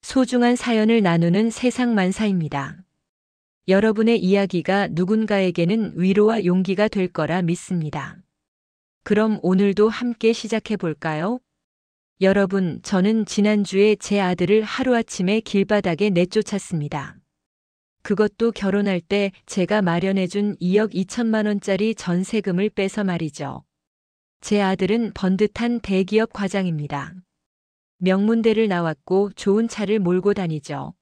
소중한 사연을 나누는 세상만사입니다. 여러분의 이야기가 누군가에게는 위로와 용기가 될 거라 믿습니다. 그럼 오늘도 함께 시작해 볼까요? 여러분, 저는 지난주에 제 아들을 하루아침에 길바닥에 내쫓았습니다. 그것도 결혼할 때 제가 마련해준 2억 2천만 원짜리 전세금을 빼서 말이죠. 제 아들은 번듯한 대기업 과장입니다. 명문대를 나왔고 좋은 차를 몰고 다니죠.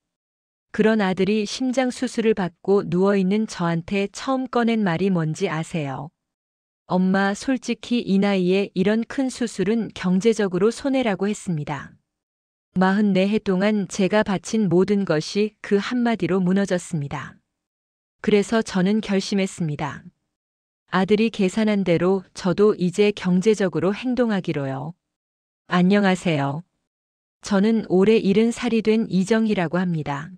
그런 아들이 심장 수술을 받고 누워있는 저한테 처음 꺼낸 말이 뭔지 아세요? 엄마, 솔직히 이 나이에 이런 큰 수술은 경제적으로 손해라고 했습니다. 44해 동안 제가 바친 모든 것이 그 한마디로 무너졌습니다. 그래서 저는 결심했습니다. 아들이 계산한 대로 저도 이제 경제적으로 행동하기로요. 안녕하세요. 저는 올해 70살이 된 이정희라고 합니다.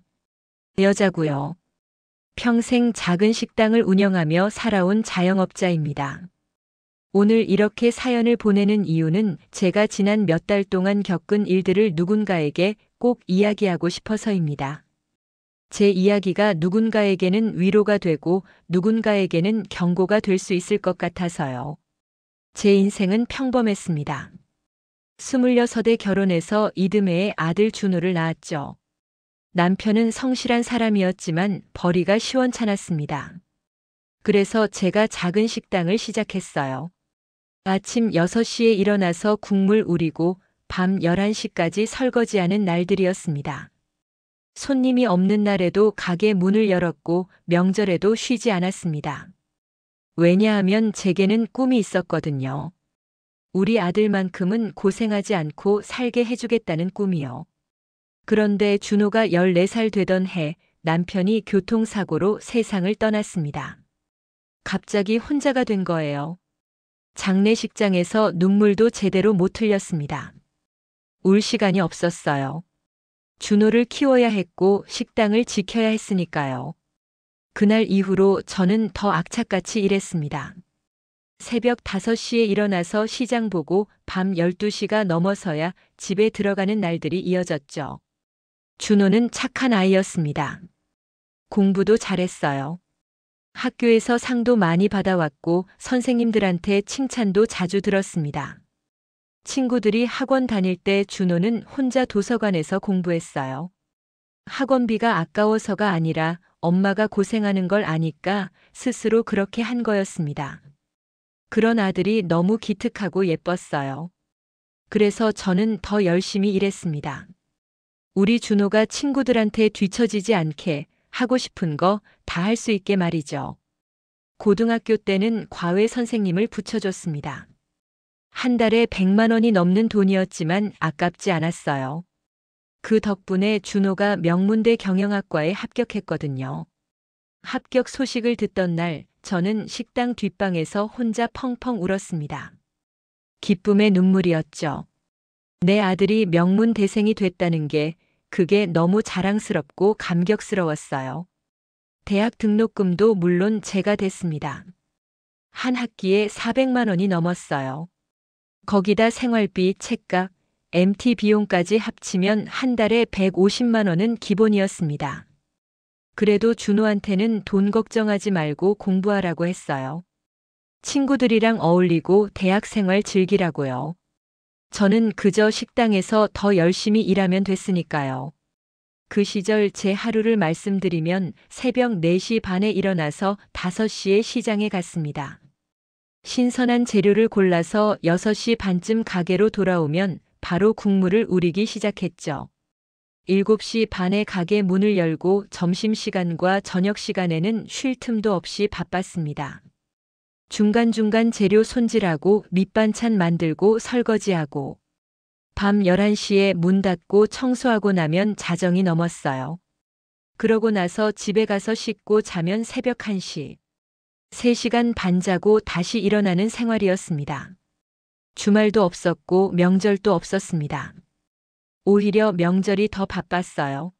여자고요. 평생 작은 식당을 운영하며 살아온 자영업자입니다. 오늘 이렇게 사연을 보내는 이유는 제가 지난 몇 달 동안 겪은 일들을 누군가에게 꼭 이야기하고 싶어서입니다. 제 이야기가 누군가에게는 위로가 되고 누군가에게는 경고가 될 수 있을 것 같아서요. 제 인생은 평범했습니다. 26에 결혼해서 이듬해에 아들 준호를 낳았죠. 남편은 성실한 사람이었지만 벌이가 시원찮았습니다. 그래서 제가 작은 식당을 시작했어요. 아침 6시에 일어나서 국물 우리고 밤 11시까지 설거지하는 날들이었습니다. 손님이 없는 날에도 가게 문을 열었고 명절에도 쉬지 않았습니다. 왜냐하면 제게는 꿈이 있었거든요. 우리 아들만큼은 고생하지 않고 살게 해주겠다는 꿈이요. 그런데 준호가 14살 되던 해 남편이 교통사고로 세상을 떠났습니다. 갑자기 혼자가 된 거예요. 장례식장에서 눈물도 제대로 못 흘렸습니다. 울 시간이 없었어요. 준호를 키워야 했고 식당을 지켜야 했으니까요. 그날 이후로 저는 더 악착같이 일했습니다. 새벽 5시에 일어나서 시장 보고 밤 12시가 넘어서야 집에 들어가는 날들이 이어졌죠. 준호는 착한 아이였습니다. 공부도 잘했어요. 학교에서 상도 많이 받아왔고 선생님들한테 칭찬도 자주 들었습니다. 친구들이 학원 다닐 때 준호는 혼자 도서관에서 공부했어요. 학원비가 아까워서가 아니라 엄마가 고생하는 걸 아니까 스스로 그렇게 한 거였습니다. 그런 아들이 너무 기특하고 예뻤어요. 그래서 저는 더 열심히 일했습니다. 우리 준호가 친구들한테 뒤처지지 않게 하고 싶은 거 다 할 수 있게 말이죠. 고등학교 때는 과외 선생님을 붙여줬습니다. 한 달에 100만 원이 넘는 돈이었지만 아깝지 않았어요. 그 덕분에 준호가 명문대 경영학과에 합격했거든요. 합격 소식을 듣던 날 저는 식당 뒷방에서 혼자 펑펑 울었습니다. 기쁨의 눈물이었죠. 내 아들이 명문대생이 됐다는 게 그게 너무 자랑스럽고 감격스러웠어요. 대학 등록금도 물론 제가 댔습니다. 한 학기에 400만 원이 넘었어요. 거기다 생활비, 책값, MT 비용까지 합치면 한 달에 150만 원은 기본이었습니다. 그래도 준호한테는 돈 걱정하지 말고 공부하라고 했어요. 친구들이랑 어울리고 대학 생활 즐기라고요. 저는 그저 식당에서 더 열심히 일하면 됐으니까요. 그 시절 제 하루를 말씀드리면 새벽 4시 반에 일어나서 5시에 시장에 갔습니다. 신선한 재료를 골라서 6시 반쯤 가게로 돌아오면 바로 국물을 우리기 시작했죠. 7시 반에 가게 문을 열고 점심시간과 저녁시간에는 쉴 틈도 없이 바빴습니다. 중간중간 재료 손질하고 밑반찬 만들고 설거지하고 밤 11시에 문 닫고 청소하고 나면 자정이 넘었어요. 그러고 나서 집에 가서 씻고 자면 새벽 1시. 3시간 반 자고 다시 일어나는 생활이었습니다. 주말도 없었고 명절도 없었습니다. 오히려 명절이 더 바빴어요.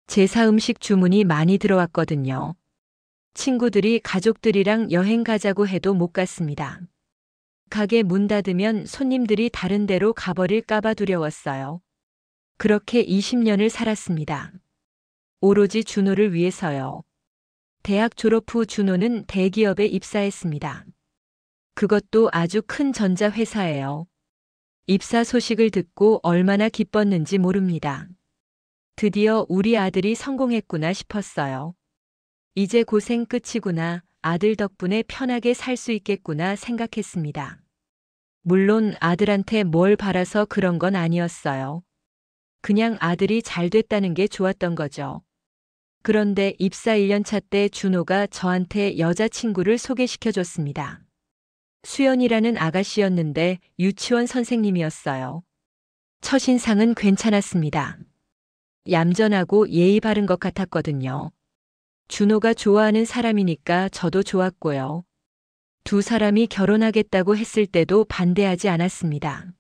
제사 음식 주문이 많이 들어왔거든요. 친구들이 가족들이랑 여행 가자고 해도 못 갔습니다. 가게 문 닫으면 손님들이 다른 데로 가버릴까봐 두려웠어요. 그렇게 20년을 살았습니다. 오로지 준호를 위해서요. 대학 졸업 후 준호는 대기업에 입사했습니다. 그것도 아주 큰 전자회사예요. 입사 소식을 듣고 얼마나 기뻤는지 모릅니다. 드디어 우리 아들이 성공했구나 싶었어요. 이제 고생 끝이구나, 아들 덕분에 편하게 살 수 있겠구나 생각했습니다. 물론 아들한테 뭘 바라서 그런 건 아니었어요. 그냥 아들이 잘 됐다는 게 좋았던 거죠. 그런데 입사 1년차 때 준호가 저한테 여자친구를 소개시켜줬습니다. 수연이라는 아가씨였는데 유치원 선생님이었어요. 첫인상은 괜찮았습니다. 얌전하고 예의 바른 것 같았거든요. 준호가 좋아하는 사람이니까 저도 좋았고요. 두 사람이 결혼하겠다고 했을 때도 반대하지 않았습니다.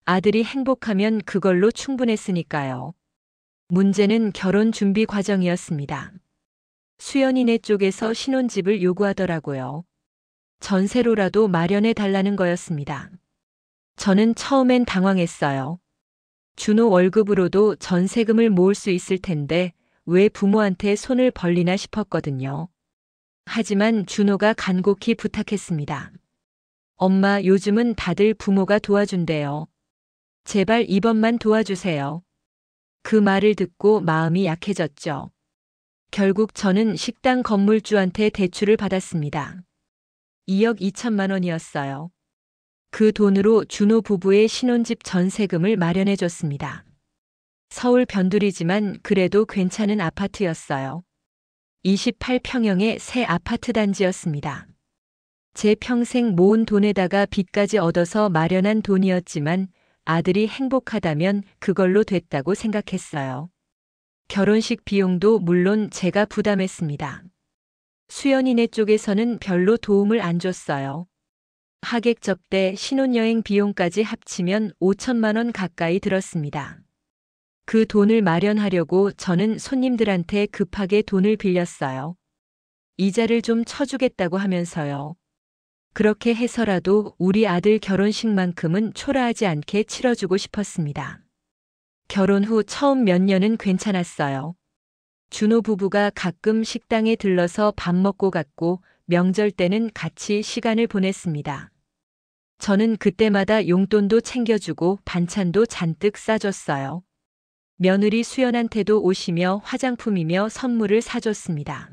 아들이 행복하면 그걸로 충분했으니까요. 문제는 결혼 준비 과정이었습니다. 수연이네 쪽에서 신혼집을 요구하더라고요. 전세로라도 마련해 달라는 거였습니다. 저는 처음엔 당황했어요. 준호 월급으로도 전세금을 모을 수 있을 텐데 왜 부모한테 손을 벌리나 싶었거든요. 하지만 준호가 간곡히 부탁했습니다. 엄마, 요즘은 다들 부모가 도와준대요. 제발 이번만 도와주세요. 그 말을 듣고 마음이 약해졌죠. 결국 저는 식당 건물주한테 대출을 받았습니다. 2억 2천만 원이었어요. 그 돈으로 준호 부부의 신혼집 전세금을 마련해 줬습니다. 서울 변두리지만 그래도 괜찮은 아파트였어요. 28평형의 새 아파트 단지였습니다. 제 평생 모은 돈에다가 빚까지 얻어서 마련한 돈이었지만 아들이 행복하다면 그걸로 됐다고 생각했어요. 결혼식 비용도 물론 제가 부담했습니다. 수연이네 쪽에서는 별로 도움을 안 줬어요. 하객 접대, 신혼여행 비용까지 합치면 5천만 원 가까이 들었습니다. 그 돈을 마련하려고 저는 손님들한테 급하게 돈을 빌렸어요. 이자를 좀 쳐주겠다고 하면서요. 그렇게 해서라도 우리 아들 결혼식만큼은 초라하지 않게 치러주고 싶었습니다. 결혼 후 처음 몇 년은 괜찮았어요. 준호 부부가 가끔 식당에 들러서 밥 먹고 갔고 명절 때는 같이 시간을 보냈습니다. 저는 그때마다 용돈도 챙겨주고 반찬도 잔뜩 싸줬어요. 며느리 수연한테도 옷이며 화장품이며 선물을 사줬습니다.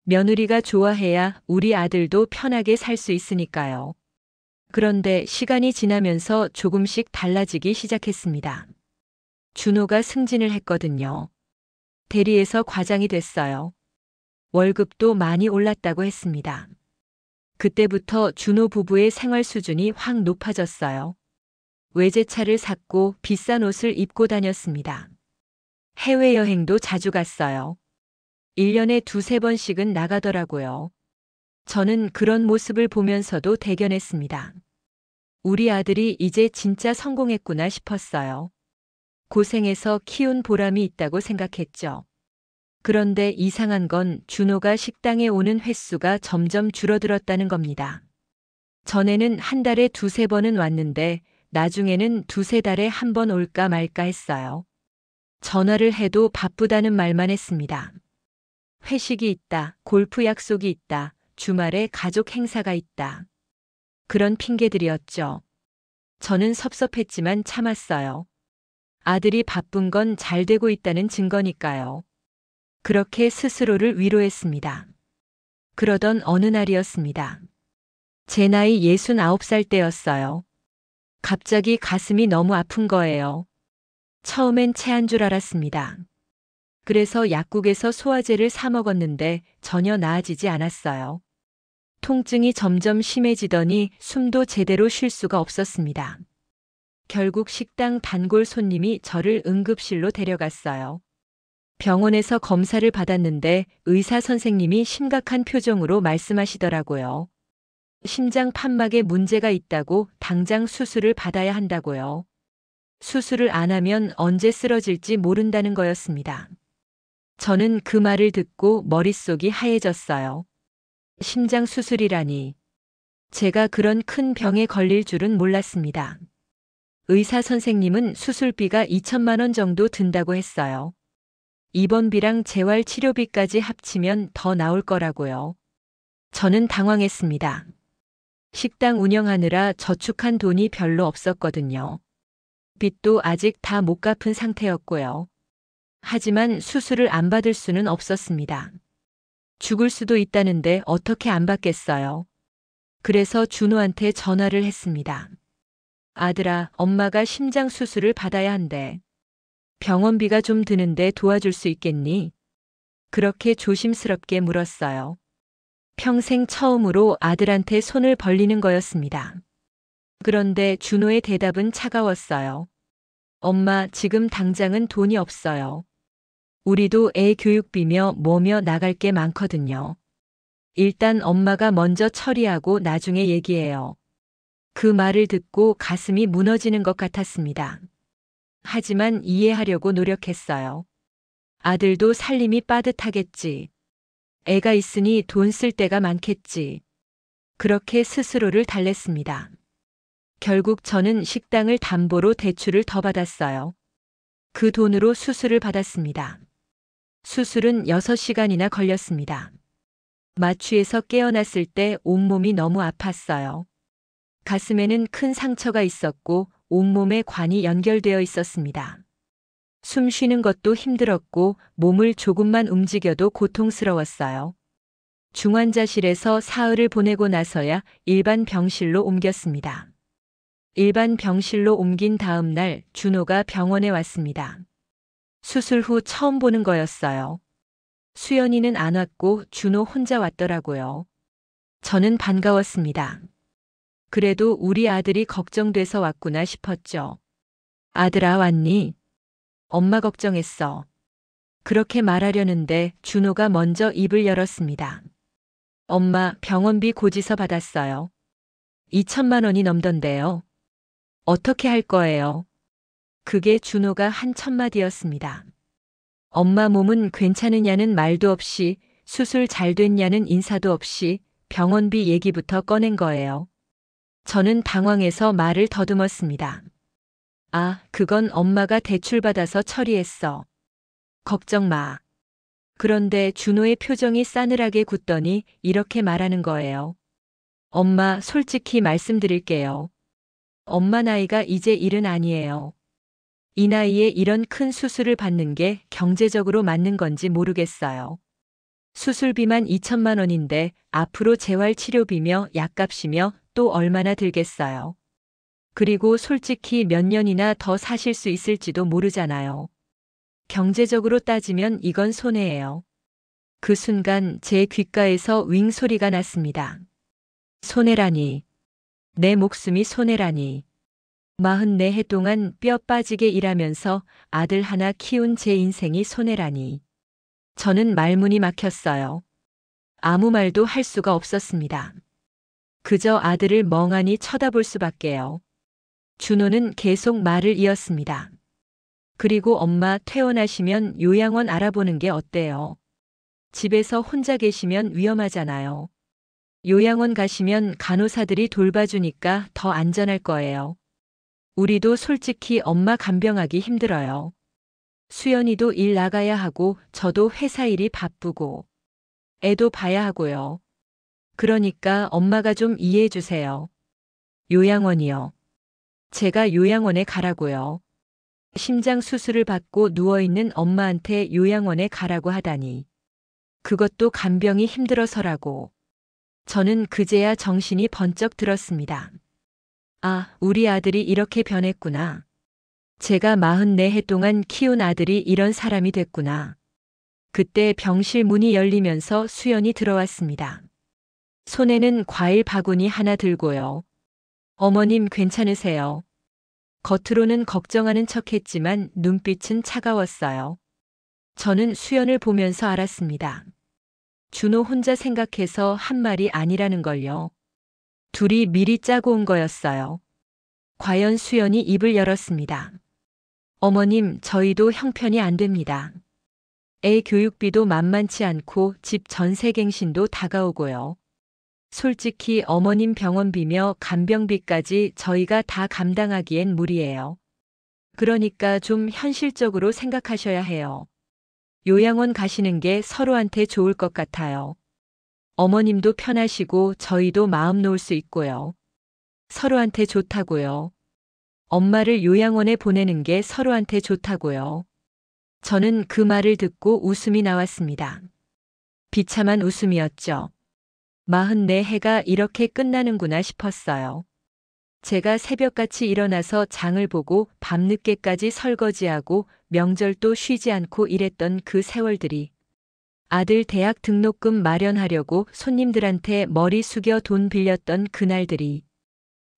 며느리가 좋아해야 우리 아들도 편하게 살 수 있으니까요. 그런데 시간이 지나면서 조금씩 달라지기 시작했습니다. 준호가 승진을 했거든요. 대리에서 과장이 됐어요. 월급도 많이 올랐다고 했습니다. 그때부터 준호 부부의 생활 수준이 확 높아졌어요. 외제차를 샀고 비싼 옷을 입고 다녔습니다. 해외여행도 자주 갔어요. 1년에 두세 번씩은 나가더라고요. 저는 그런 모습을 보면서도 대견했습니다. 우리 아들이 이제 진짜 성공했구나 싶었어요. 고생해서 키운 보람이 있다고 생각했죠. 그런데 이상한 건 준호가 식당에 오는 횟수가 점점 줄어들었다는 겁니다. 전에는 한 달에 두세 번은 왔는데 나중에는 두세 달에 한 번 올까 말까 했어요. 전화를 해도 바쁘다는 말만 했습니다. 회식이 있다, 골프 약속이 있다, 주말에 가족 행사가 있다. 그런 핑계들이었죠. 저는 섭섭했지만 참았어요. 아들이 바쁜 건 잘 되고 있다는 증거니까요. 그렇게 스스로를 위로했습니다. 그러던 어느 날이었습니다. 제 나이 69살 때였어요. 갑자기 가슴이 너무 아픈 거예요. 처음엔 체한 줄 알았습니다. 그래서 약국에서 소화제를 사 먹었는데 전혀 나아지지 않았어요. 통증이 점점 심해지더니 숨도 제대로 쉴 수가 없었습니다. 결국 식당 단골 손님이 저를 응급실로 데려갔어요. 병원에서 검사를 받았는데 의사 선생님이 심각한 표정으로 말씀하시더라고요. 심장 판막에 문제가 있다고 당장 수술을 받아야 한다고요. 수술을 안 하면 언제 쓰러질지 모른다는 거였습니다. 저는 그 말을 듣고 머릿속이 하얘졌어요. 심장 수술이라니. 제가 그런 큰 병에 걸릴 줄은 몰랐습니다. 의사 선생님은 수술비가 2천만 원 정도 든다고 했어요. 입원비랑 재활 치료비까지 합치면 더 나올 거라고요. 저는 당황했습니다. 식당 운영하느라 저축한 돈이 별로 없었거든요. 빚도 아직 다 못 갚은 상태였고요. 하지만 수술을 안 받을 수는 없었습니다. 죽을 수도 있다는데 어떻게 안 받겠어요. 그래서 준호한테 전화를 했습니다. 아들아, 엄마가 심장 수술을 받아야 한대. 병원비가 좀 드는데 도와줄 수 있겠니? 그렇게 조심스럽게 물었어요. 평생 처음으로 아들한테 손을 벌리는 거였습니다. 그런데 준호의 대답은 차가웠어요. 엄마, 지금 당장은 돈이 없어요. 우리도 애 교육비며 뭐며 나갈 게 많거든요. 일단 엄마가 먼저 처리하고 나중에 얘기해요. 그 말을 듣고 가슴이 무너지는 것 같았습니다. 하지만 이해하려고 노력했어요. 아들도 살림이 빠듯하겠지. 애가 있으니 돈 쓸 데가 많겠지. 그렇게 스스로를 달랬습니다. 결국 저는 식당을 담보로 대출을 더 받았어요. 그 돈으로 수술을 받았습니다. 수술은 6시간이나 걸렸습니다. 마취에서 깨어났을 때 온몸이 너무 아팠어요. 가슴에는 큰 상처가 있었고 온몸에 관이 연결되어 있었습니다. 숨 쉬는 것도 힘들었고 몸을 조금만 움직여도 고통스러웠어요. 중환자실에서 사흘을 보내고 나서야 일반 병실로 옮겼습니다. 일반 병실로 옮긴 다음 날 준호가 병원에 왔습니다. 수술 후 처음 보는 거였어요. 수연이는 안 왔고 준호 혼자 왔더라고요. 저는 반가웠습니다. 그래도 우리 아들이 걱정돼서 왔구나 싶었죠. 아들아, 왔니? 엄마 걱정했어. 그렇게 말하려는데 준호가 먼저 입을 열었습니다. 엄마, 병원비 고지서 받았어요. 2천만 원이 넘던데요. 어떻게 할 거예요? 그게 준호가 한 첫마디였습니다. 엄마 몸은 괜찮으냐는 말도 없이, 수술 잘 됐냐는 인사도 없이 병원비 얘기부터 꺼낸 거예요. 저는 당황해서 말을 더듬었습니다. 아, 그건 엄마가 대출받아서 처리했어. 걱정 마. 그런데 준호의 표정이 싸늘하게 굳더니 이렇게 말하는 거예요. 엄마, 솔직히 말씀드릴게요. 엄마 나이가 이제 70 아니에요. 이 나이에 이런 큰 수술을 받는 게 경제적으로 맞는 건지 모르겠어요. 수술비만 2천만 원인데 앞으로 재활치료비며 약값이며 또 얼마나 들겠어요. 그리고 솔직히 몇 년이나 더 사실 수 있을지도 모르잖아요. 경제적으로 따지면 이건 손해예요. 그 순간 제 귓가에서 윙 소리가 났습니다. 손해라니. 내 목숨이 손해라니. 44해 동안 뼈 빠지게 일하면서 아들 하나 키운 제 인생이 손해라니. 저는 말문이 막혔어요. 아무 말도 할 수가 없었습니다. 그저 아들을 멍하니 쳐다볼 수밖에요. 준호는 계속 말을 이었습니다. 그리고 엄마 퇴원하시면 요양원 알아보는 게 어때요? 집에서 혼자 계시면 위험하잖아요. 요양원 가시면 간호사들이 돌봐주니까 더 안전할 거예요. 우리도 솔직히 엄마 간병하기 힘들어요. 수연이도 일 나가야 하고 저도 회사 일이 바쁘고 애도 봐야 하고요. 그러니까 엄마가 좀 이해해 주세요. 요양원이요. 제가 요양원에 가라고요. 심장 수술을 받고 누워있는 엄마한테 요양원에 가라고 하다니. 그것도 간병이 힘들어서라고. 저는 그제야 정신이 번쩍 들었습니다. 아, 우리 아들이 이렇게 변했구나. 제가 44해 동안 키운 아들이 이런 사람이 됐구나. 그때 병실 문이 열리면서 수연이 들어왔습니다. 손에는 과일 바구니 하나 들고요. 어머님 괜찮으세요? 겉으로는 걱정하는 척했지만 눈빛은 차가웠어요. 저는 수연을 보면서 알았습니다. 준호 혼자 생각해서 한 말이 아니라는 걸요. 둘이 미리 짜고 온 거였어요. 과연 수연이 입을 열었습니다. 어머님, 저희도 형편이 안 됩니다. 애 교육비도 만만치 않고 집 전세갱신도 다가오고요. 솔직히 어머님 병원비며 간병비까지 저희가 다 감당하기엔 무리예요. 그러니까 좀 현실적으로 생각하셔야 해요. 요양원 가시는 게 서로한테 좋을 것 같아요. 어머님도 편하시고 저희도 마음 놓을 수 있고요. 서로한테 좋다고요. 엄마를 요양원에 보내는 게 서로한테 좋다고요. 저는 그 말을 듣고 웃음이 나왔습니다. 비참한 웃음이었죠. 44해가 이렇게 끝나는구나 싶었어요. 제가 새벽같이 일어나서 장을 보고 밤늦게까지 설거지하고 명절도 쉬지 않고 일했던 그 세월들이, 아들 대학 등록금 마련하려고 손님들한테 머리 숙여 돈 빌렸던 그날들이,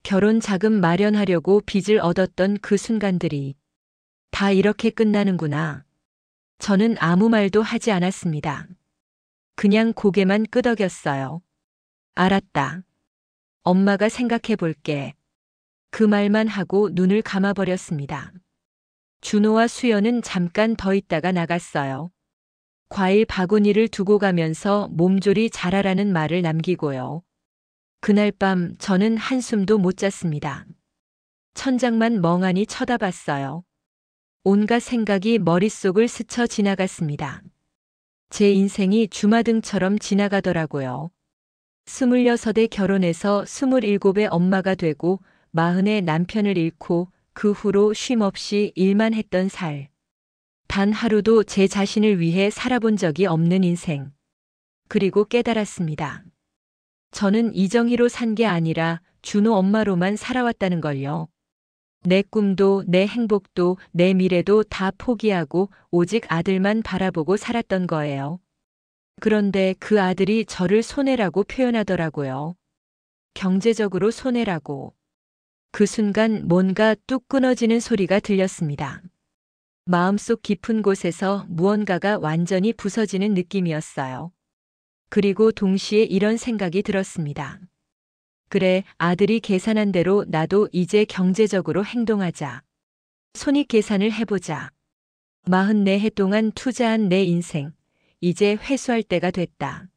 결혼 자금 마련하려고 빚을 얻었던 그 순간들이 다 이렇게 끝나는구나. 저는 아무 말도 하지 않았습니다. 그냥 고개만 끄덕였어요. 알았다. 엄마가 생각해 볼게. 그 말만 하고 눈을 감아버렸습니다. 준호와 수연은 잠깐 더 있다가 나갔어요. 과일 바구니를 두고 가면서 몸조리 잘하라는 말을 남기고요. 그날 밤 저는 한숨도 못 잤습니다. 천장만 멍하니 쳐다봤어요. 온갖 생각이 머릿속을 스쳐 지나갔습니다. 제 인생이 주마등처럼 지나가더라고요. 26에 결혼해서 27에 엄마가 되고 40에 남편을 잃고 그 후로 쉼없이 일만 했던 살. 단 하루도 제 자신을 위해 살아본 적이 없는 인생. 그리고 깨달았습니다. 저는 이정희로 산 게 아니라 준호 엄마로만 살아왔다는 걸요. 내 꿈도 내 행복도 내 미래도 다 포기하고 오직 아들만 바라보고 살았던 거예요. 그런데 그 아들이 저를 손해라고 표현하더라고요. 경제적으로 손해라고. 그 순간 뭔가 뚝 끊어지는 소리가 들렸습니다. 마음속 깊은 곳에서 무언가가 완전히 부서지는 느낌이었어요. 그리고 동시에 이런 생각이 들었습니다. 그래, 아들이 계산한 대로 나도 이제 경제적으로 행동하자. 손익 계산을 해보자. 44해 동안 투자한 내 인생, 이제 회수할 때가 됐다.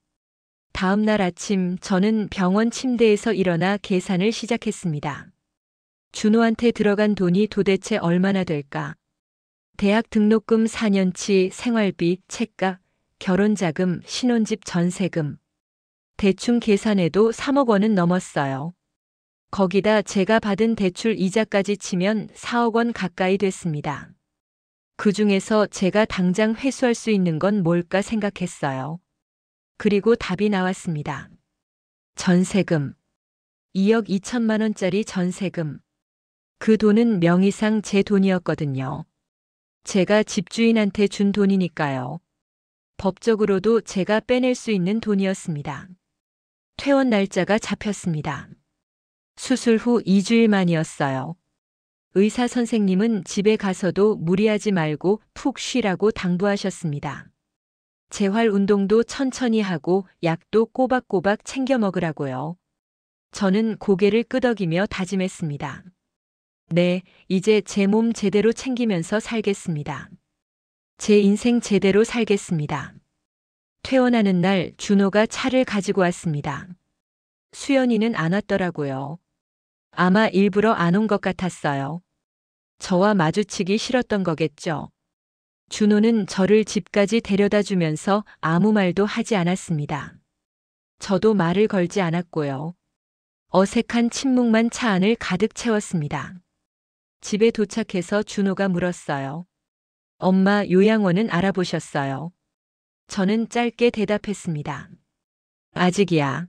다음 날 아침 저는 병원 침대에서 일어나 계산을 시작했습니다. 준호한테 들어간 돈이 도대체 얼마나 될까? 대학 등록금 4년치, 생활비, 책값, 결혼자금, 신혼집 전세금. 대충 계산해도 3억 원은 넘었어요. 거기다 제가 받은 대출 이자까지 치면 4억 원 가까이 됐습니다. 그 중에서 제가 당장 회수할 수 있는 건 뭘까 생각했어요. 그리고 답이 나왔습니다. 전세금. 2억 2천만 원짜리 전세금. 그 돈은 명의상 제 돈이었거든요. 제가 집주인한테 준 돈이니까요. 법적으로도 제가 빼낼 수 있는 돈이었습니다. 퇴원 날짜가 잡혔습니다. 수술 후 2주일 만이었어요. 의사 선생님은 집에 가서도 무리하지 말고 푹 쉬라고 당부하셨습니다. 재활 운동도 천천히 하고 약도 꼬박꼬박 챙겨 먹으라고요. 저는 고개를 끄덕이며 다짐했습니다. 네, 이제 제 몸 제대로 챙기면서 살겠습니다. 제 인생 제대로 살겠습니다. 퇴원하는 날 준호가 차를 가지고 왔습니다. 수연이는 안 왔더라고요. 아마 일부러 안 온 것 같았어요. 저와 마주치기 싫었던 거겠죠. 준호는 저를 집까지 데려다 주면서 아무 말도 하지 않았습니다. 저도 말을 걸지 않았고요. 어색한 침묵만 차 안을 가득 채웠습니다. 집에 도착해서 준호가 물었어요. 엄마, 요양원은 알아보셨어요? 저는 짧게 대답했습니다. 아직이야.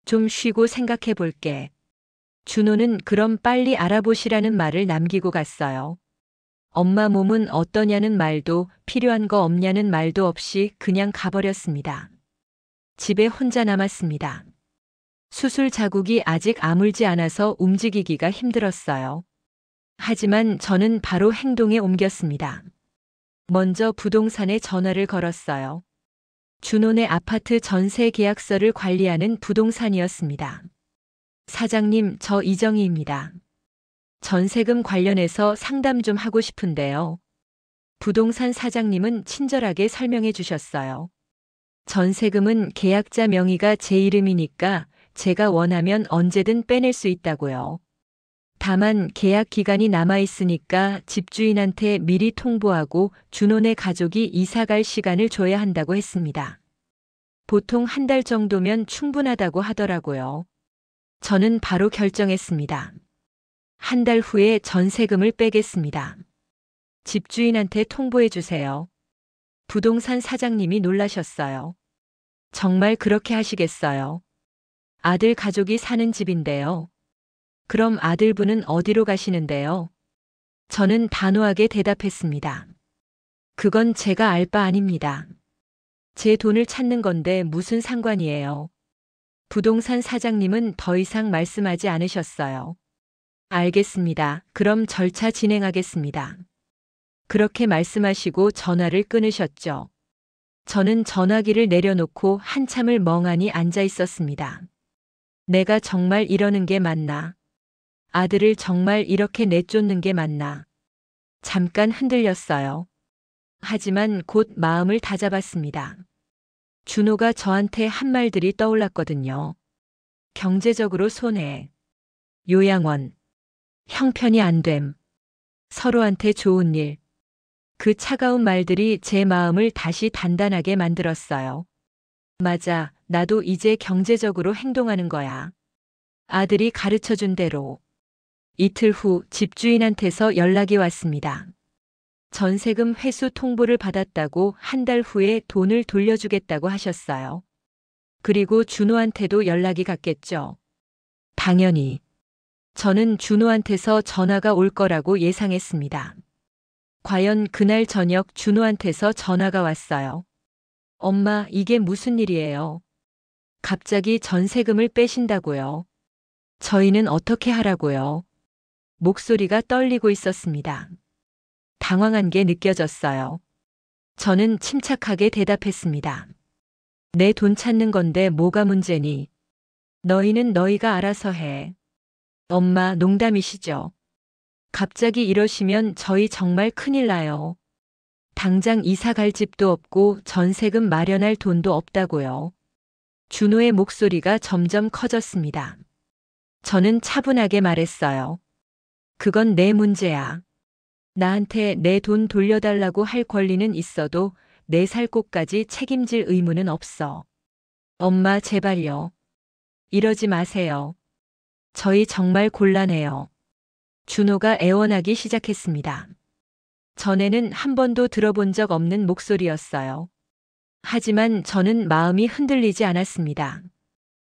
좀 쉬고 생각해 볼게. 준호는 그럼 빨리 알아보시라는 말을 남기고 갔어요. 엄마 몸은 어떠냐는 말도 필요한 거 없냐는 말도 없이 그냥 가버렸습니다. 집에 혼자 남았습니다. 수술 자국이 아직 아물지 않아서 움직이기가 힘들었어요. 하지만 저는 바로 행동에 옮겼습니다. 먼저 부동산에 전화를 걸었어요. 준호네 아파트 전세 계약서를 관리하는 부동산이었습니다. 사장님, 저 이정희입니다. 전세금 관련해서 상담 좀 하고 싶은데요. 부동산 사장님은 친절하게 설명해 주셨어요. 전세금은 계약자 명의가 제 이름이니까 제가 원하면 언제든 빼낼 수 있다고요. 다만 계약 기간이 남아 있으니까 집주인한테 미리 통보하고 준호네 가족이 이사 갈 시간을 줘야 한다고 했습니다. 보통 한 달 정도면 충분하다고 하더라고요. 저는 바로 결정했습니다. 한 달 후에 전세금을 빼겠습니다. 집주인한테 통보해 주세요. 부동산 사장님이 놀라셨어요. 정말 그렇게 하시겠어요? 아들 가족이 사는 집인데요. 그럼 아들분은 어디로 가시는데요? 저는 단호하게 대답했습니다. 그건 제가 알 바 아닙니다. 제 돈을 찾는 건데 무슨 상관이에요. 부동산 사장님은 더 이상 말씀하지 않으셨어요. 알겠습니다. 그럼 절차 진행하겠습니다. 그렇게 말씀하시고 전화를 끊으셨죠. 저는 전화기를 내려놓고 한참을 멍하니 앉아 있었습니다. 내가 정말 이러는 게 맞나? 아들을 정말 이렇게 내쫓는 게 맞나? 잠깐 흔들렸어요. 하지만 곧 마음을 다잡았습니다. 준호가 저한테 한 말들이 떠올랐거든요. 경제적으로 손해, 요양원, 형편이 안 됨, 서로한테 좋은 일. 그 차가운 말들이 제 마음을 다시 단단하게 만들었어요. 맞아, 나도 이제 경제적으로 행동하는 거야. 아들이 가르쳐준 대로. 이틀 후 집주인한테서 연락이 왔습니다. 전세금 회수 통보를 받았다고 한 달 후에 돈을 돌려주겠다고 하셨어요. 그리고 준호한테도 연락이 갔겠죠. 당연히. 저는 준호한테서 전화가 올 거라고 예상했습니다. 과연 그날 저녁 준호한테서 전화가 왔어요. 엄마, 이게 무슨 일이에요? 갑자기 전세금을 빼신다고요. 저희는 어떻게 하라고요? 목소리가 떨리고 있었습니다. 당황한 게 느껴졌어요. 저는 침착하게 대답했습니다. 내 돈 찾는 건데 뭐가 문제니? 너희는 너희가 알아서 해. 엄마, 농담이시죠? 갑자기 이러시면 저희 정말 큰일 나요. 당장 이사 갈 집도 없고 전세금 마련할 돈도 없다고요. 준호의 목소리가 점점 커졌습니다. 저는 차분하게 말했어요. 그건 내 문제야. 나한테 내 돈 돌려달라고 할 권리는 있어도 내 살 곳까지 책임질 의무는 없어. 엄마, 제발요. 이러지 마세요. 저희 정말 곤란해요. 준호가 애원하기 시작했습니다. 전에는 한 번도 들어본 적 없는 목소리였어요. 하지만 저는 마음이 흔들리지 않았습니다.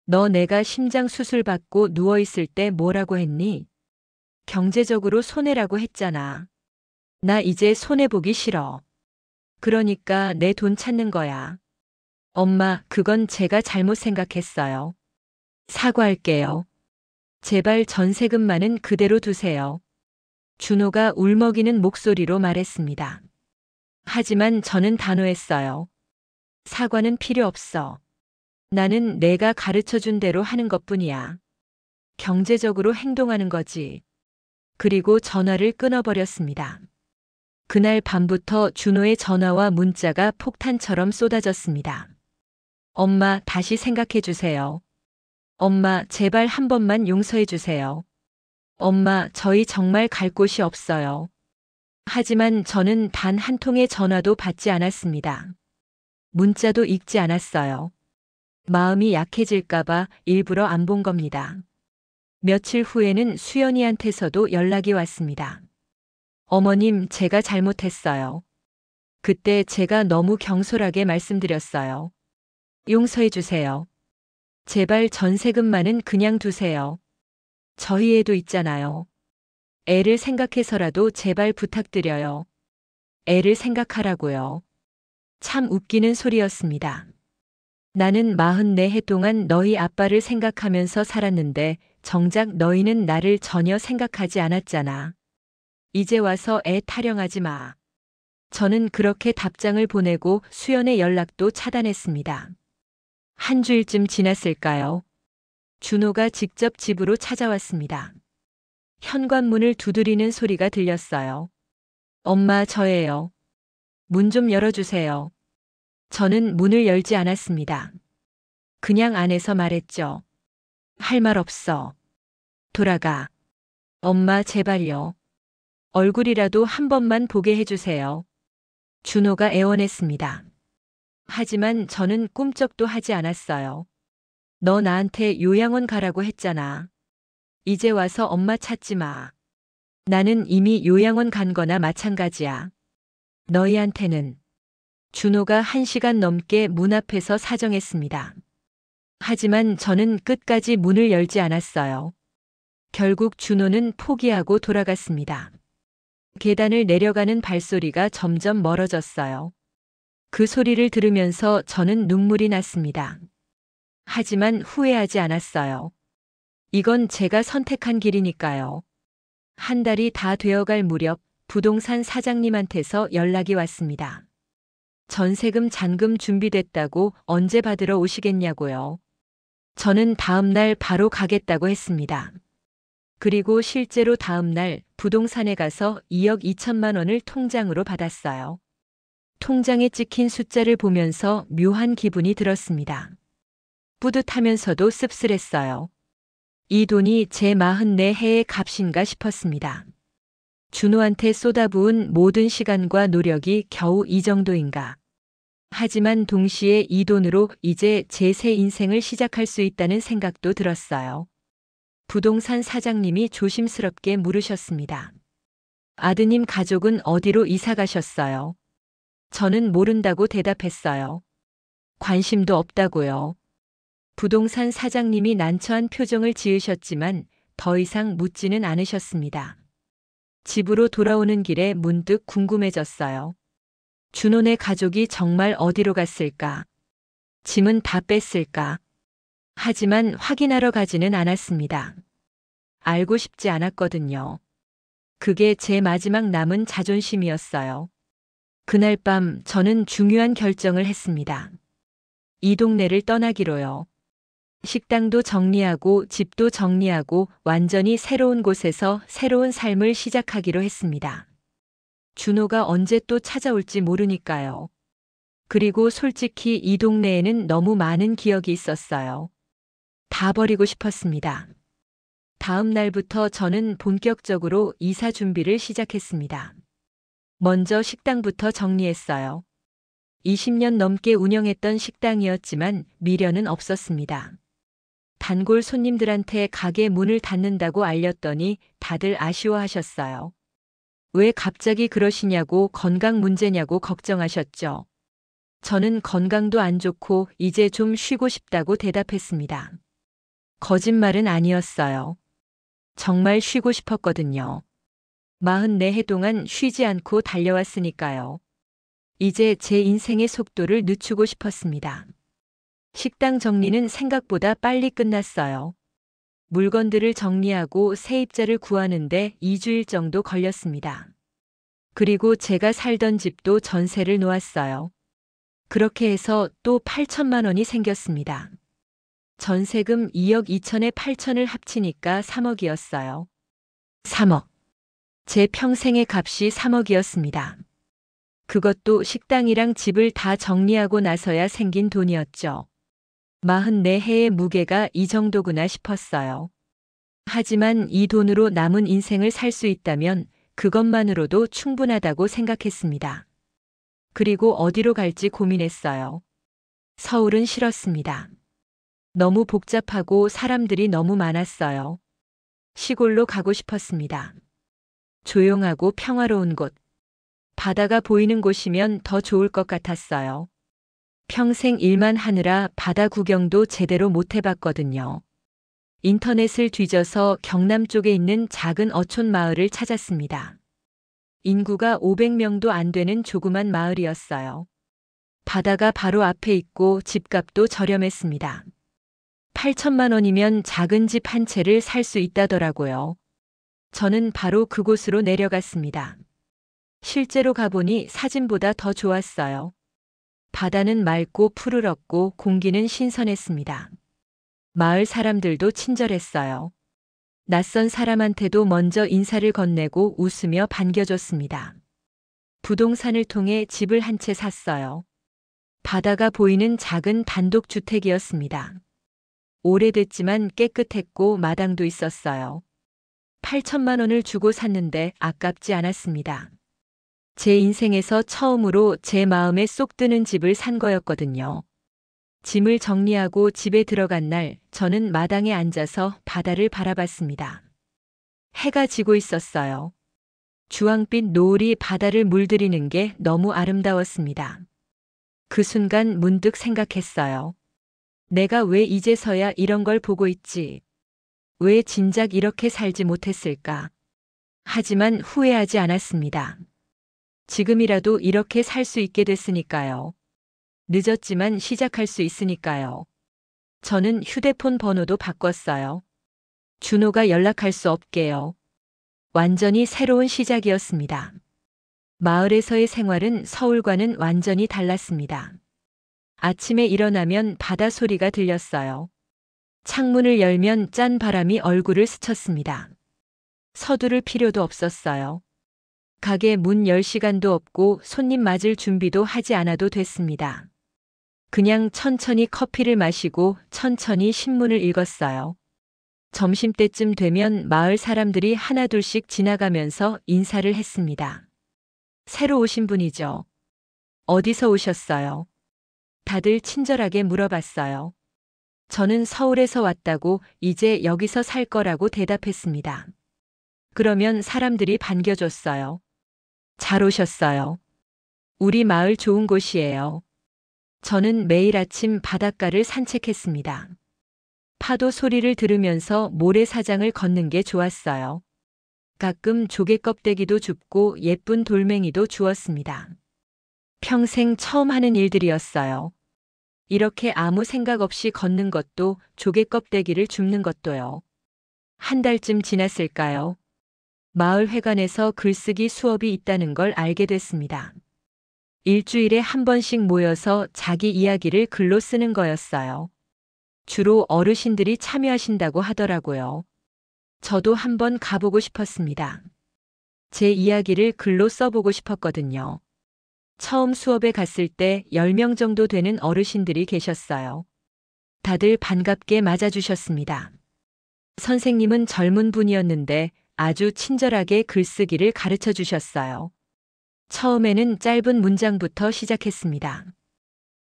너 내가 심장 수술 받고 누워있을 때 뭐라고 했니? 경제적으로 손해라고 했잖아. 나 이제 손해보기 싫어. 그러니까 내 돈 찾는 거야. 엄마, 그건 제가 잘못 생각했어요. 사과할게요. 제발 전세금만은 그대로 두세요. 준호가 울먹이는 목소리로 말했습니다. 하지만 저는 단호했어요. 사과는 필요 없어. 나는 내가 가르쳐준 대로 하는 것뿐이야. 경제적으로 행동하는 거지. 그리고 전화를 끊어버렸습니다. 그날 밤부터 준호의 전화와 문자가 폭탄처럼 쏟아졌습니다. 엄마, 다시 생각해 주세요. 엄마, 제발 한 번만 용서해 주세요. 엄마, 저희 정말 갈 곳이 없어요. 하지만 저는 단 한 통의 전화도 받지 않았습니다. 문자도 읽지 않았어요. 마음이 약해질까봐 일부러 안 본 겁니다. 며칠 후에는 수연이한테서도 연락이 왔습니다. 어머님, 제가 잘못했어요. 그때 제가 너무 경솔하게 말씀드렸어요. 용서해 주세요. 제발 전세금만은 그냥 두세요. 저희 애도 있잖아요. 애를 생각해서라도 제발 부탁드려요. 애를 생각하라고요. 참 웃기는 소리였습니다. 나는 44해 동안 너희 아빠를 생각하면서 살았는데 정작 너희는 나를 전혀 생각하지 않았잖아. 이제 와서 애 타령하지 마. 저는 그렇게 답장을 보내고 수연의 연락도 차단했습니다. 한 주일쯤 지났을까요? 준호가 직접 집으로 찾아왔습니다. 현관문을 두드리는 소리가 들렸어요. 엄마, 저예요. 문 좀 열어주세요. 저는 문을 열지 않았습니다. 그냥 안에서 말했죠. 할 말 없어. 돌아가. 엄마 제발요. 얼굴이라도 한 번만 보게 해주세요. 준호가 애원했습니다. 하지만 저는 꿈쩍도 하지 않았어요. 너 나한테 요양원 가라고 했잖아. 이제 와서 엄마 찾지 마. 나는 이미 요양원 간 거나 마찬가지야. 너희한테는. 준호가 1시간 넘게 문 앞에서 사정했습니다. 하지만 저는 끝까지 문을 열지 않았어요. 결국 준호는 포기하고 돌아갔습니다. 계단을 내려가는 발소리가 점점 멀어졌어요. 그 소리를 들으면서 저는 눈물이 났습니다. 하지만 후회하지 않았어요. 이건 제가 선택한 길이니까요. 한 달이 다 되어갈 무렵 부동산 사장님한테서 연락이 왔습니다. 전세금 잔금 준비됐다고 언제 받으러 오시겠냐고요. 저는 다음 날 바로 가겠다고 했습니다. 그리고 실제로 다음 날 부동산에 가서 2억 2천만 원을 통장으로 받았어요. 통장에 찍힌 숫자를 보면서 묘한 기분이 들었습니다. 뿌듯하면서도 씁쓸했어요. 이 돈이 제 44해의 값인가 싶었습니다. 준호한테 쏟아부은 모든 시간과 노력이 겨우 이 정도인가. 하지만 동시에 이 돈으로 이제 제 새 인생을 시작할 수 있다는 생각도 들었어요. 부동산 사장님이 조심스럽게 물으셨습니다. 아드님 가족은 어디로 이사 가셨어요? 저는 모른다고 대답했어요. 관심도 없다고요. 부동산 사장님이 난처한 표정을 지으셨지만 더 이상 묻지는 않으셨습니다. 집으로 돌아오는 길에 문득 궁금해졌어요. 준호네 가족이 정말 어디로 갔을까? 짐은 다 뺐을까? 하지만 확인하러 가지는 않았습니다. 알고 싶지 않았거든요. 그게 제 마지막 남은 자존심이었어요. 그날 밤 저는 중요한 결정을 했습니다. 이 동네를 떠나기로요. 식당도 정리하고 집도 정리하고 완전히 새로운 곳에서 새로운 삶을 시작하기로 했습니다. 준호가 언제 또 찾아올지 모르니까요. 그리고 솔직히 이 동네에는 너무 많은 기억이 있었어요. 다 버리고 싶었습니다. 다음 날부터 저는 본격적으로 이사 준비를 시작했습니다. 먼저 식당부터 정리했어요. 20년 넘게 운영했던 식당이었지만 미련은 없었습니다. 단골 손님들한테 가게 문을 닫는다고 알렸더니 다들 아쉬워하셨어요. 왜 갑자기 그러시냐고 건강 문제냐고 걱정하셨죠. 저는 건강도 안 좋고 이제 좀 쉬고 싶다고 대답했습니다. 거짓말은 아니었어요. 정말 쉬고 싶었거든요. 44해 동안 쉬지 않고 달려왔으니까요. 이제 제 인생의 속도를 늦추고 싶었습니다. 식당 정리는 생각보다 빨리 끝났어요. 물건들을 정리하고 세입자를 구하는데 2주일 정도 걸렸습니다. 그리고 제가 살던 집도 전세를 놓았어요. 그렇게 해서 또 8천만 원이 생겼습니다. 전세금 2억 2천에 8천을 합치니까 3억이었어요. 3억. 제 평생의 값이 3억이었습니다. 그것도 식당이랑 집을 다 정리하고 나서야 생긴 돈이었죠. 44해의 무게가 이 정도구나 싶었어요. 하지만 이 돈으로 남은 인생을 살 수 있다면 그것만으로도 충분하다고 생각했습니다. 그리고 어디로 갈지 고민했어요. 서울은 싫었습니다. 너무 복잡하고 사람들이 너무 많았어요. 시골로 가고 싶었습니다. 조용하고 평화로운 곳. 바다가 보이는 곳이면 더 좋을 것 같았어요. 평생 일만 하느라 바다 구경도 제대로 못 해봤거든요. 인터넷을 뒤져서 경남 쪽에 있는 작은 어촌 마을을 찾았습니다. 인구가 500명도 안 되는 조그만 마을이었어요. 바다가 바로 앞에 있고 집값도 저렴했습니다. 8천만 원이면 작은 집 한 채를 살 수 있다더라고요. 저는 바로 그곳으로 내려갔습니다. 실제로 가보니 사진보다 더 좋았어요. 바다는 맑고 푸르렀고 공기는 신선했습니다. 마을 사람들도 친절했어요. 낯선 사람한테도 먼저 인사를 건네고 웃으며 반겨줬습니다. 부동산을 통해 집을 한 채 샀어요. 바다가 보이는 작은 단독주택이었습니다. 오래됐지만 깨끗했고 마당도 있었어요. 8천만 원을 주고 샀는데 아깝지 않았습니다. 제 인생에서 처음으로 제 마음에 쏙 드는 집을 산 거였거든요. 짐을 정리하고 집에 들어간 날 저는 마당에 앉아서 바다를 바라봤습니다. 해가 지고 있었어요. 주황빛 노을이 바다를 물들이는 게 너무 아름다웠습니다. 그 순간 문득 생각했어요. 내가 왜 이제서야 이런 걸 보고 있지? 왜 진작 이렇게 살지 못했을까? 하지만 후회하지 않았습니다. 지금이라도 이렇게 살 수 있게 됐으니까요. 늦었지만 시작할 수 있으니까요. 저는 휴대폰 번호도 바꿨어요. 준호가 연락할 수 없게요. 완전히 새로운 시작이었습니다. 마을에서의 생활은 서울과는 완전히 달랐습니다. 아침에 일어나면 바다 소리가 들렸어요. 창문을 열면 짠 바람이 얼굴을 스쳤습니다. 서두를 필요도 없었어요. 가게 문 열 시간도 없고 손님 맞을 준비도 하지 않아도 됐습니다. 그냥 천천히 커피를 마시고 천천히 신문을 읽었어요. 점심때쯤 되면 마을 사람들이 하나둘씩 지나가면서 인사를 했습니다. 새로 오신 분이죠. 어디서 오셨어요? 다들 친절하게 물어봤어요. 저는 서울에서 왔다고 이제 여기서 살 거라고 대답했습니다. 그러면 사람들이 반겨줬어요. 잘 오셨어요. 우리 마을 좋은 곳이에요. 저는 매일 아침 바닷가를 산책했습니다. 파도 소리를 들으면서 모래사장을 걷는 게 좋았어요. 가끔 조개 껍데기도 줍고 예쁜 돌멩이도 주었습니다. 평생 처음 하는 일들이었어요. 이렇게 아무 생각 없이 걷는 것도 조개 껍데기를 줍는 것도요. 한 달쯤 지났을까요? 마을 회관에서 글쓰기 수업이 있다는 걸 알게 됐습니다. 일주일에 한 번씩 모여서 자기 이야기를 글로 쓰는 거였어요. 주로 어르신들이 참여하신다고 하더라고요. 저도 한번 가보고 싶었습니다. 제 이야기를 글로 써보고 싶었거든요. 처음 수업에 갔을 때 10명 정도 되는 어르신들이 계셨어요. 다들 반갑게 맞아주셨습니다. 선생님은 젊은 분이었는데 아주 친절하게 글쓰기를 가르쳐 주셨어요. 처음에는 짧은 문장부터 시작했습니다.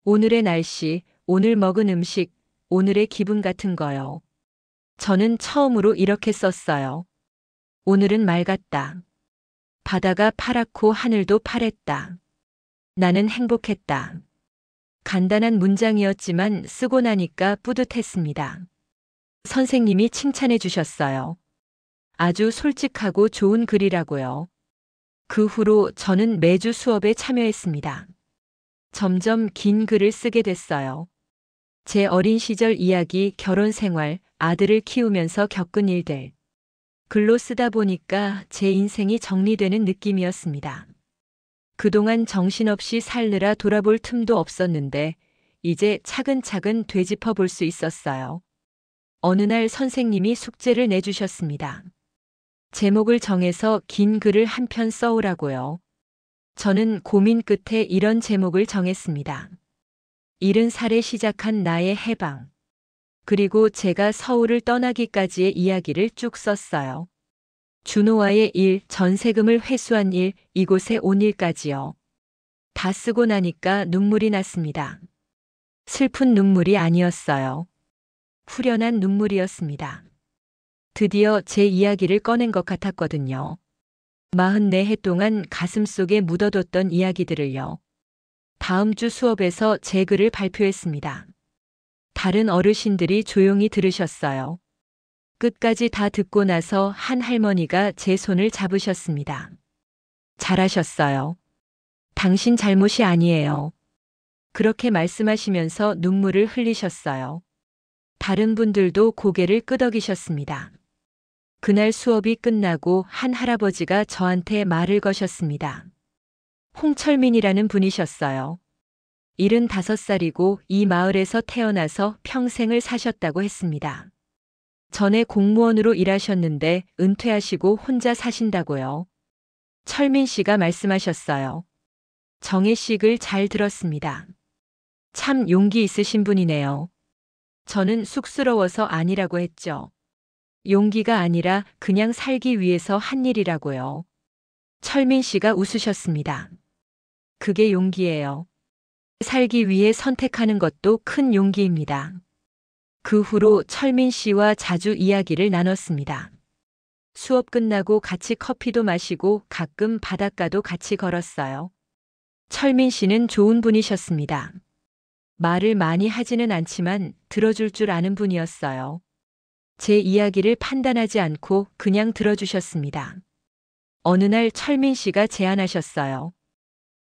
오늘의 날씨, 오늘 먹은 음식, 오늘의 기분 같은 거요. 저는 처음으로 이렇게 썼어요. 오늘은 맑았다. 바다가 파랗고 하늘도 파랬다. 나는 행복했다. 간단한 문장이었지만 쓰고 나니까 뿌듯했습니다. 선생님이 칭찬해 주셨어요. 아주 솔직하고 좋은 글이라고요. 그 후로 저는 매주 수업에 참여했습니다. 점점 긴 글을 쓰게 됐어요. 제 어린 시절 이야기, 결혼 생활, 아들을 키우면서 겪은 일들. 글로 쓰다 보니까 제 인생이 정리되는 느낌이었습니다. 그동안 정신없이 살느라 돌아볼 틈도 없었는데 이제 차근차근 되짚어 볼 수 있었어요. 어느 날 선생님이 숙제를 내주셨습니다. 제목을 정해서 긴 글을 한 편 써오라고요. 저는 고민 끝에 이런 제목을 정했습니다. 70살에 시작한 나의 해방. 그리고 제가 서울을 떠나기까지의 이야기를 쭉 썼어요. 준호와의 일, 전세금을 회수한 일, 이곳에 온 일까지요. 다 쓰고 나니까 눈물이 났습니다. 슬픈 눈물이 아니었어요. 후련한 눈물이었습니다. 드디어 제 이야기를 꺼낸 것 같았거든요. 44해 동안 가슴속에 묻어뒀던 이야기들을요. 다음 주 수업에서 제 글을 발표했습니다. 다른 어르신들이 조용히 들으셨어요. 끝까지 다 듣고 나서 한 할머니가 제 손을 잡으셨습니다. 잘하셨어요. 당신 잘못이 아니에요. 그렇게 말씀하시면서 눈물을 흘리셨어요. 다른 분들도 고개를 끄덕이셨습니다. 그날 수업이 끝나고 한 할아버지가 저한테 말을 거셨습니다. 홍철민이라는 분이셨어요. 75살이고 이 마을에서 태어나서 평생을 사셨다고 했습니다. 전에 공무원으로 일하셨는데 은퇴하시고 혼자 사신다고요. 철민 씨가 말씀하셨어요. 정혜식을 잘 들었습니다. 참 용기 있으신 분이네요. 저는 쑥스러워서 아니라고 했죠. 용기가 아니라 그냥 살기 위해서 한 일이라고요. 철민 씨가 웃으셨습니다. 그게 용기예요. 살기 위해 선택하는 것도 큰 용기입니다. 그 후로 철민 씨와 자주 이야기를 나눴습니다. 수업 끝나고 같이 커피도 마시고 가끔 바닷가도 같이 걸었어요. 철민 씨는 좋은 분이셨습니다. 말을 많이 하지는 않지만 들어줄 줄 아는 분이었어요. 제 이야기를 판단하지 않고 그냥 들어주셨습니다. 어느 날 철민 씨가 제안하셨어요.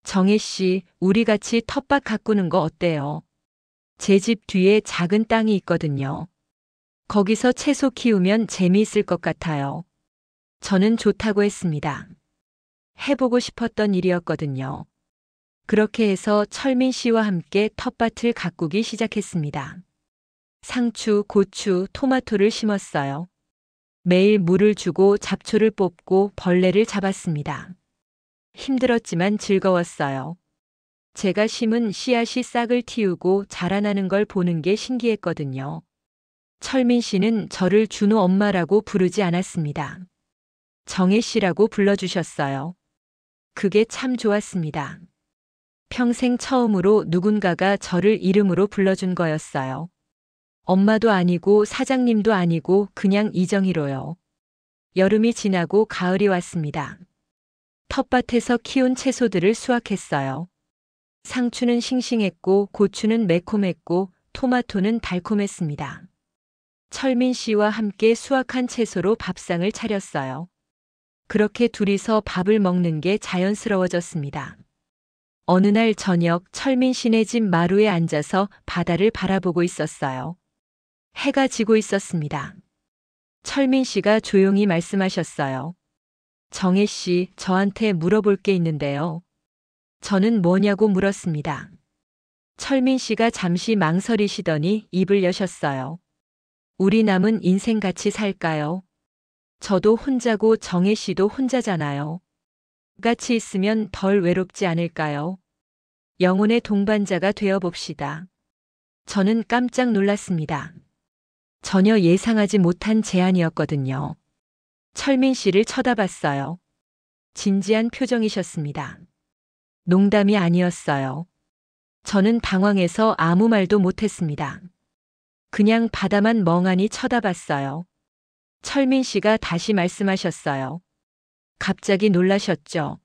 정혜 씨, 우리 같이 텃밭 가꾸는 거 어때요? 제 집 뒤에 작은 땅이 있거든요. 거기서 채소 키우면 재미있을 것 같아요. 저는 좋다고 했습니다. 해보고 싶었던 일이었거든요. 그렇게 해서 철민 씨와 함께 텃밭을 가꾸기 시작했습니다. 상추, 고추, 토마토를 심었어요. 매일 물을 주고 잡초를 뽑고 벌레를 잡았습니다. 힘들었지만 즐거웠어요. 제가 심은 씨앗이 싹을 틔우고 자라나는 걸 보는 게 신기했거든요. 철민 씨는 저를 준호 엄마라고 부르지 않았습니다. 정혜 씨라고 불러주셨어요. 그게 참 좋았습니다. 평생 처음으로 누군가가 저를 이름으로 불러준 거였어요. 엄마도 아니고 사장님도 아니고 그냥 이정희로요. 여름이 지나고 가을이 왔습니다. 텃밭에서 키운 채소들을 수확했어요. 상추는 싱싱했고 고추는 매콤했고 토마토는 달콤했습니다. 철민 씨와 함께 수확한 채소로 밥상을 차렸어요. 그렇게 둘이서 밥을 먹는 게 자연스러워졌습니다. 어느 날 저녁 철민 씨네 집 마루에 앉아서 바다를 바라보고 있었어요. 해가 지고 있었습니다. 철민 씨가 조용히 말씀하셨어요. 정혜 씨, 저한테 물어볼 게 있는데요. 저는 뭐냐고 물었습니다. 철민 씨가 잠시 망설이시더니 입을 여셨어요. 우리 남은 인생 같이 살까요? 저도 혼자고 정혜 씨도 혼자잖아요. 같이 있으면 덜 외롭지 않을까요? 영혼의 동반자가 되어 봅시다. 저는 깜짝 놀랐습니다. 전혀 예상하지 못한 제안이었거든요. 철민 씨를 쳐다봤어요. 진지한 표정이셨습니다. 농담이 아니었어요. 저는 당황해서 아무 말도 못했습니다. 그냥 바다만 멍하니 쳐다봤어요. 철민 씨가 다시 말씀하셨어요. 갑자기 놀라셨죠?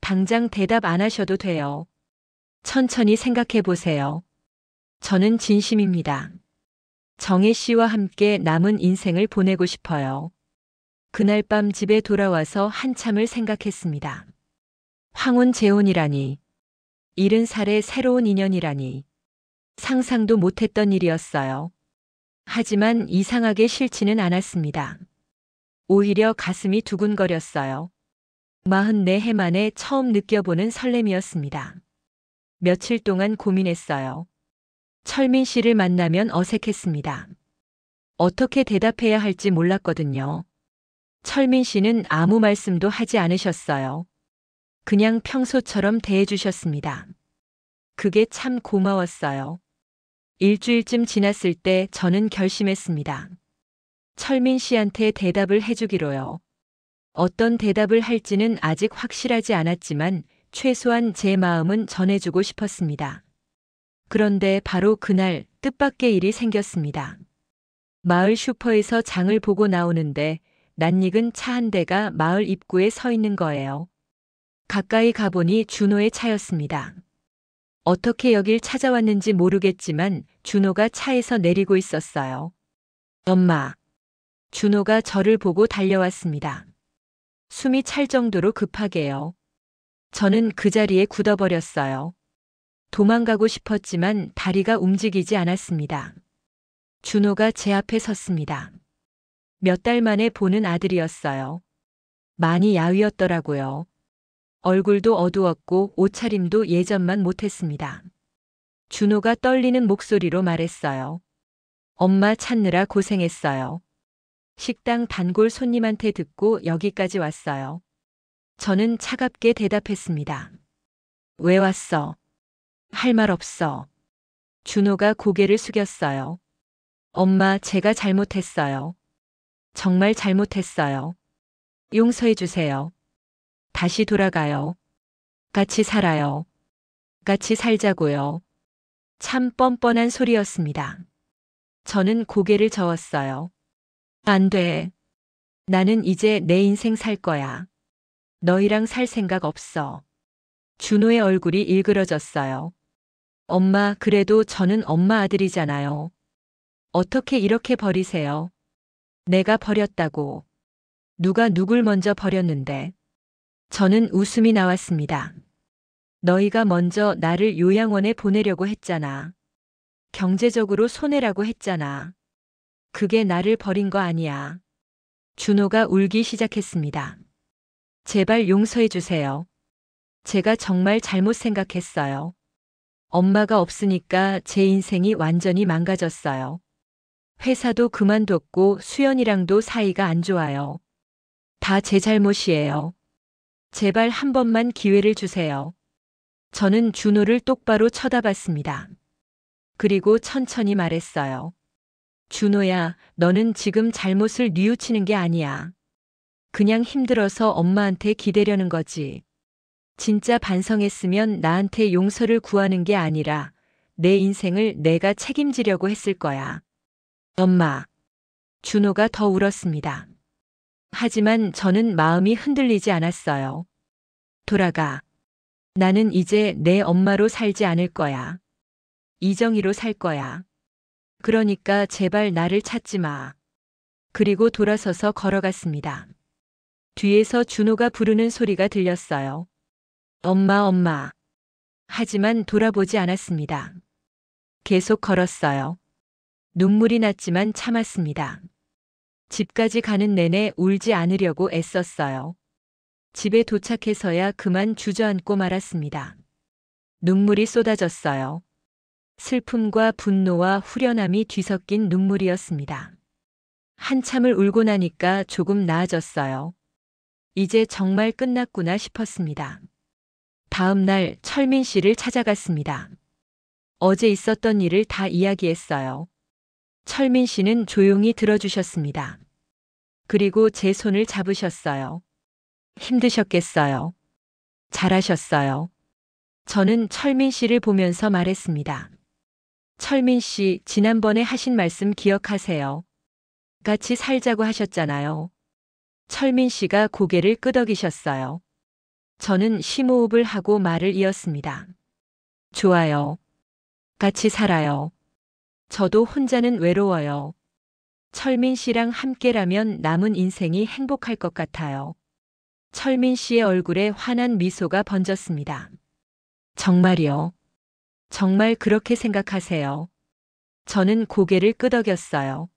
당장 대답 안 하셔도 돼요. 천천히 생각해 보세요. 저는 진심입니다. 정혜 씨와 함께 남은 인생을 보내고 싶어요. 그날 밤 집에 돌아와서 한참을 생각했습니다. 황혼 재혼이라니. 70살의 새로운 인연이라니. 상상도 못했던 일이었어요. 하지만 이상하게 싫지는 않았습니다. 오히려 가슴이 두근거렸어요. 44해 만에 처음 느껴보는 설렘이었습니다. 며칠 동안 고민했어요. 철민 씨를 만나면 어색했습니다. 어떻게 대답해야 할지 몰랐거든요. 철민 씨는 아무 말씀도 하지 않으셨어요. 그냥 평소처럼 대해주셨습니다. 그게 참 고마웠어요. 일주일쯤 지났을 때 저는 결심했습니다. 철민 씨한테 대답을 해주기로요. 어떤 대답을 할지는 아직 확실하지 않았지만 최소한 제 마음은 전해주고 싶었습니다. 그런데 바로 그날 뜻밖의 일이 생겼습니다. 마을 슈퍼에서 장을 보고 나오는데 낯익은 차 한 대가 마을 입구에 서 있는 거예요. 가까이 가보니 준호의 차였습니다. 어떻게 여길 찾아왔는지 모르겠지만 준호가 차에서 내리고 있었어요. 엄마. 준호가 저를 보고 달려왔습니다. 숨이 찰 정도로 급하게요. 저는 그 자리에 굳어버렸어요. 도망가고 싶었지만 다리가 움직이지 않았습니다. 준호가 제 앞에 섰습니다. 몇 달 만에 보는 아들이었어요. 많이 야위었더라고요. 얼굴도 어두웠고 옷차림도 예전만 못했습니다. 준호가 떨리는 목소리로 말했어요. 엄마 찾느라 고생했어요. 식당 단골 손님한테 듣고 여기까지 왔어요. 저는 차갑게 대답했습니다. 왜 왔어? 할 말 없어. 준호가 고개를 숙였어요. 엄마, 제가 잘못했어요. 정말 잘못했어요. 용서해 주세요. 다시 돌아가요. 같이 살아요. 같이 살자고요. 참 뻔뻔한 소리였습니다. 저는 고개를 저었어요. 안 돼. 나는 이제 내 인생 살 거야. 너희랑 살 생각 없어. 준호의 얼굴이 일그러졌어요. 엄마, 그래도 저는 엄마 아들이잖아요. 어떻게 이렇게 버리세요? 내가 버렸다고. 누가 누굴 먼저 버렸는데. 저는 웃음이 나왔습니다. 너희가 먼저 나를 요양원에 보내려고 했잖아. 경제적으로 손해라고 했잖아. 그게 나를 버린 거 아니야. 준호가 울기 시작했습니다. 제발 용서해 주세요. 제가 정말 잘못 생각했어요. 엄마가 없으니까 제 인생이 완전히 망가졌어요. 회사도 그만뒀고 수연이랑도 사이가 안 좋아요. 다 제 잘못이에요. 제발 한 번만 기회를 주세요. 저는 준호를 똑바로 쳐다봤습니다. 그리고 천천히 말했어요. 준호야, 너는 지금 잘못을 뉘우치는 게 아니야. 그냥 힘들어서 엄마한테 기대려는 거지. 진짜 반성했으면 나한테 용서를 구하는 게 아니라 내 인생을 내가 책임지려고 했을 거야. 엄마. 준호가 더 울었습니다. 하지만 저는 마음이 흔들리지 않았어요. 돌아가. 나는 이제 내 엄마로 살지 않을 거야. 이정희로 살 거야. 그러니까 제발 나를 찾지 마. 그리고 돌아서서 걸어갔습니다. 뒤에서 준호가 부르는 소리가 들렸어요. 엄마, 엄마. 하지만 돌아보지 않았습니다. 계속 걸었어요. 눈물이 났지만 참았습니다. 집까지 가는 내내 울지 않으려고 애썼어요. 집에 도착해서야 그만 주저앉고 말았습니다. 눈물이 쏟아졌어요. 슬픔과 분노와 후련함이 뒤섞인 눈물이었습니다. 한참을 울고 나니까 조금 나아졌어요. 이제 정말 끝났구나 싶었습니다. 다음 날 철민 씨를 찾아갔습니다. 어제 있었던 일을 다 이야기했어요. 철민 씨는 조용히 들어주셨습니다. 그리고 제 손을 잡으셨어요. 힘드셨겠어요. 잘하셨어요. 저는 철민 씨를 보면서 말했습니다. 철민 씨, 지난번에 하신 말씀 기억하세요? 같이 살자고 하셨잖아요. 철민 씨가 고개를 끄덕이셨어요. 저는 심호흡을 하고 말을 이었습니다. 좋아요. 같이 살아요. 저도 혼자는 외로워요. 철민 씨랑 함께라면 남은 인생이 행복할 것 같아요. 철민 씨의 얼굴에 환한 미소가 번졌습니다. 정말이요? 정말 그렇게 생각하세요? 저는 고개를 끄덕였어요.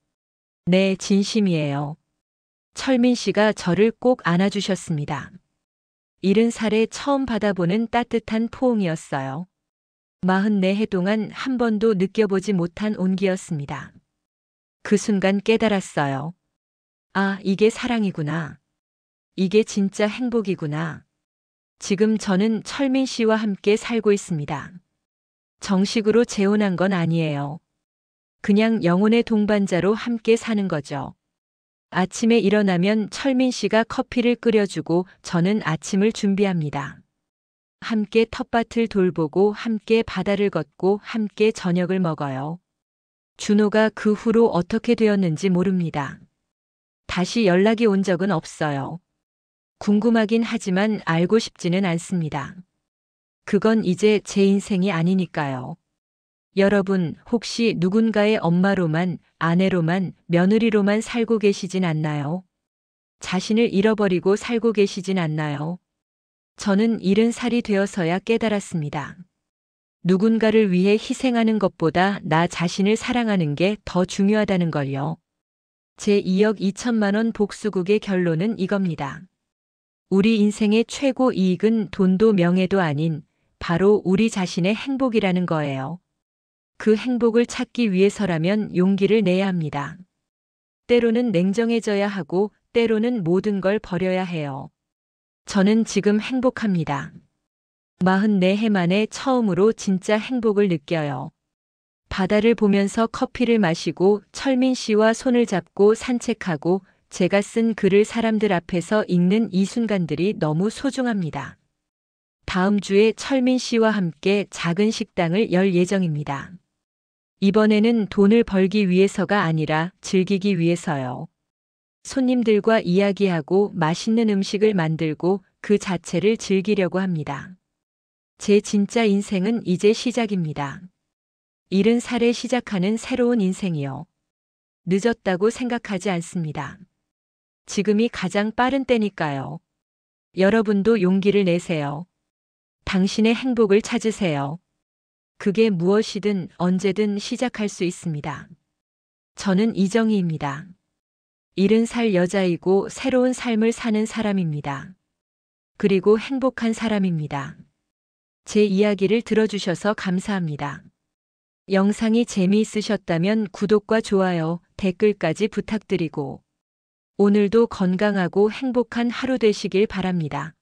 네, 진심이에요. 철민 씨가 저를 꼭 안아주셨습니다. 70살에 처음 받아보는 따뜻한 포옹이었어요. 44해 동안 한 번도 느껴보지 못한 온기였습니다. 그 순간 깨달았어요. 아, 이게 사랑이구나. 이게 진짜 행복이구나. 지금 저는 철민 씨와 함께 살고 있습니다. 정식으로 재혼한 건 아니에요. 그냥 영혼의 동반자로 함께 사는 거죠. 아침에 일어나면 철민 씨가 커피를 끓여주고 저는 아침을 준비합니다. 함께 텃밭을 돌보고 함께 바다를 걷고 함께 저녁을 먹어요. 준호가 그 후로 어떻게 되었는지 모릅니다. 다시 연락이 온 적은 없어요. 궁금하긴 하지만 알고 싶지는 않습니다. 그건 이제 제 인생이 아니니까요. 여러분, 혹시 누군가의 엄마로만, 아내로만, 며느리로만 살고 계시진 않나요? 자신을 잃어버리고 살고 계시진 않나요? 저는 70살이 되어서야 깨달았습니다. 누군가를 위해 희생하는 것보다 나 자신을 사랑하는 게 더 중요하다는 걸요. 제 2억 2천만 원 복수국의 결론은 이겁니다. 우리 인생의 최고 이익은 돈도 명예도 아닌 바로 우리 자신의 행복이라는 거예요. 그 행복을 찾기 위해서라면 용기를 내야 합니다. 때로는 냉정해져야 하고 때로는 모든 걸 버려야 해요. 저는 지금 행복합니다. 44해 만에 처음으로 진짜 행복을 느껴요. 바다를 보면서 커피를 마시고 철민 씨와 손을 잡고 산책하고 제가 쓴 글을 사람들 앞에서 읽는 이 순간들이 너무 소중합니다. 다음 주에 철민 씨와 함께 작은 식당을 열 예정입니다. 이번에는 돈을 벌기 위해서가 아니라 즐기기 위해서요. 손님들과 이야기하고 맛있는 음식을 만들고 그 자체를 즐기려고 합니다. 제 진짜 인생은 이제 시작입니다. 70살에 시작하는 새로운 인생이요. 늦었다고 생각하지 않습니다. 지금이 가장 빠른 때니까요. 여러분도 용기를 내세요. 당신의 행복을 찾으세요. 그게 무엇이든 언제든 시작할 수 있습니다. 저는 이정희입니다. 70살 여자이고 새로운 삶을 사는 사람입니다. 그리고 행복한 사람입니다. 제 이야기를 들어주셔서 감사합니다. 영상이 재미있으셨다면 구독과 좋아요, 댓글까지 부탁드리고 오늘도 건강하고 행복한 하루 되시길 바랍니다.